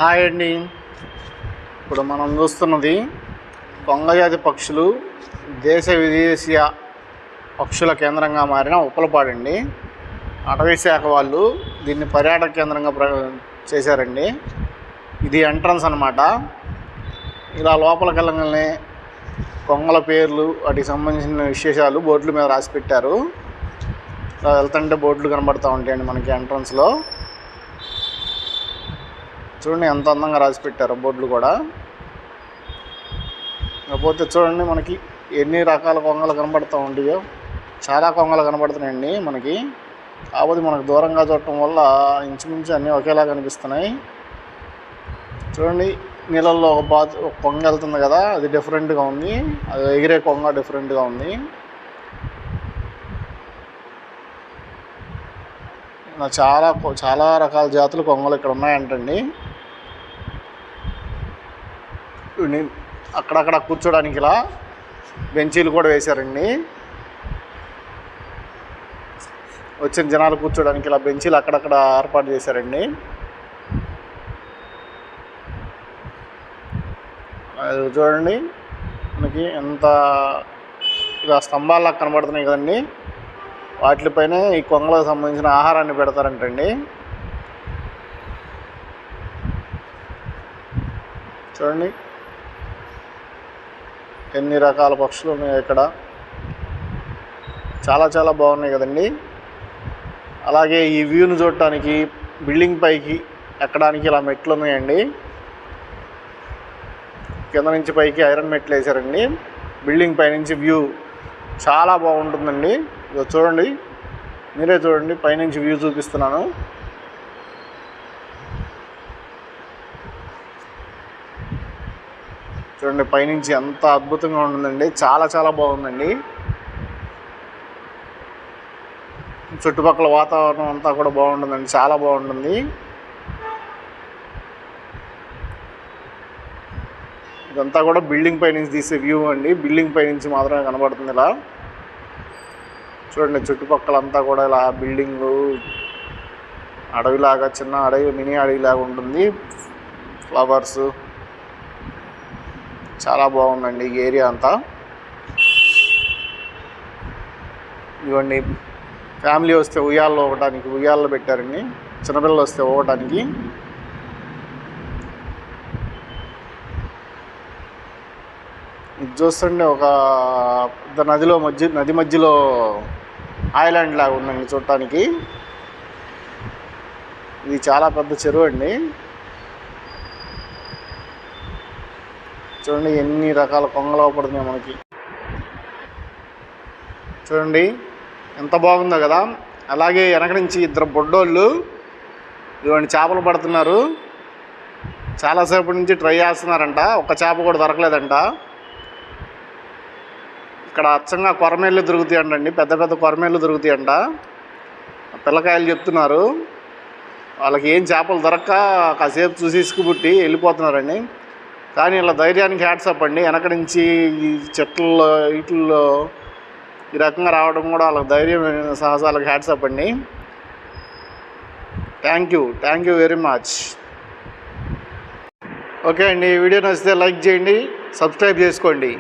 Hi అండి. ఇప్పుడు మనం చూస్తున్నది కొంగజాతి పక్షులు దేశ విదేశీయ పక్షుల కేంద్రంగా మారిన ఉప్పలపాడండి. అటవీ శాఖ వాళ్ళు దీన్ని పర్యాటక కేంద్రంగా చేశారండి. ఇది ఎంట్రన్స్ అన్నమాట. ఇలా లోపలికి వెళ్ళగానే కొంగల పేర్లు వాటికి సంబంధించిన విశేషాలు బోర్డుల మీద రాసి పెట్టారు. ఇలా వెళ్తుంటే బోర్డులు కనబడుతూ ఉంటాయండి మనకి ఎంట్రన్స్లో. చూడండి ఎంత అందంగా రాసి పెట్టారు బోర్డులు కూడా. కాకపోతే చూడండి మనకి ఎన్ని రకాల కొంగలు కనబడుతూ ఉంటాయో. చాలా కొంగలు కనబడుతున్నాయండి మనకి. కాకపోతే మనకు దూరంగా చూడటం వల్ల ఇంచుమించు అన్నీ ఒకేలా కనిపిస్తున్నాయి. చూడండి నీళ్ళల్లో ఒక కొంగ వెళ్తుంది కదా, అది డిఫరెంట్గా ఉంది. అది ఎగిరే కొంగ డిఫరెంట్గా ఉంది. చాలా చాలా రకాల జాతులు కొంగలు ఇక్కడ ఉన్నాయంటండి. అక్కడక్కడ కూర్చోడానికి ఇలా బెంచీలు కూడా వేశారండి. వచ్చిన జనాలు కూర్చోడానికి ఇలా బెంచీలు అక్కడక్కడ ఏర్పాటు చేశారండి. అది చూడండి మనకి ఎంత ఇలా స్తంభాల్లో కనబడుతున్నాయి కదండి. వాటిపైనే ఈ కొంగలకు సంబంధించిన ఆహారాన్ని పెడతారంటండి. చూడండి ఎన్ని రకాల పక్షులు ఉన్నాయి ఇక్కడ. చాలా చాలా బాగున్నాయి కదండి. అలాగే ఈ వ్యూని చూడటానికి బిల్డింగ్ పైకి ఎక్కడానికి ఇలా మెట్లు ఉన్నాయండి. కింద నుంచి పైకి ఐరన్ మెట్లు వేసారండి. బిల్డింగ్ పైనుంచి వ్యూ చాలా బాగుంటుందండి. ఇదో చూడండి, మీరే చూడండి, పైనుంచి వ్యూ చూపిస్తున్నాను. చూడండి పైనుంచి ఎంత అద్భుతంగా ఉంటుందండి. చాలా చాలా బాగుందండి. చుట్టుపక్కల వాతావరణం అంతా కూడా బాగుంటుందండి. చాలా బాగుంటుంది. ఇదంతా కూడా బిల్డింగ్ పైనుంచి తీసే వ్యూ అండి. బిల్డింగ్ పైనుంచి మాత్రమే కనబడుతుంది ఇలా. చూడండి చుట్టుపక్కలంతా కూడా ఇలా బిల్డింగు, అడవిలాగా, చిన్న అడవి, మినీ అడవిలాగా ఉంటుంది. ఫ్లవర్స్ చాలా బాగుందండి ఈ ఏరియా అంతా. ఇవ్వండి ఫ్యామిలీ వస్తే ఉయ్యాల్లో ఇవ్వడానికి ఉయ్యాల్లో పెట్టారండి. చిన్నపిల్లలు వస్తే ఇవ్వడానికి. ఇది చూస్తుంటే ఒక పెద్ద నది మధ్యలో ఐలాండ్ లాగా ఉందండి చూడటానికి. ఇది చాలా పెద్ద చెరువు అండి. చూడండి ఎన్ని రకాల కొంగలు అవపడుతున్నాయి మనకి. చూడండి ఎంత బాగుందో కదా. అలాగే వెనక నుంచి ఇద్దరు బొడ్డోళ్ళు ఇవ్వండి చేపలు పడుతున్నారు. చాలాసేపటి నుంచి ట్రై చేస్తున్నారంట. ఒక చేప కూడా దొరకలేదంట. ఇక్కడ అచ్చంగా కొరమేళ్ళు దొరుకుతాయంటండి. పెద్ద పెద్ద కొరమేళ్ళు దొరుకుతాయంట. పిల్లకాయలు చెప్తున్నారు. వాళ్ళకి ఏం చేపలు దొరక్క కాసేపు చూసి ఇసుకుబుట్టి వెళ్ళిపోతున్నారండి. కానీ ఇలా ధైర్యానికి హ్యాట్సప్ అండి. వెనక నుంచి ఈ చెట్లలో వీటిల్లో ఈ రకంగా రావడం కూడా వాళ్ళకి ధైర్యం సాహసాలకు హ్యాట్సప్ అండి. Thank you very much. Okay అండి, వీడియో నచ్చితే లైక్ చేయండి, సబ్స్క్రైబ్ చేసుకోండి.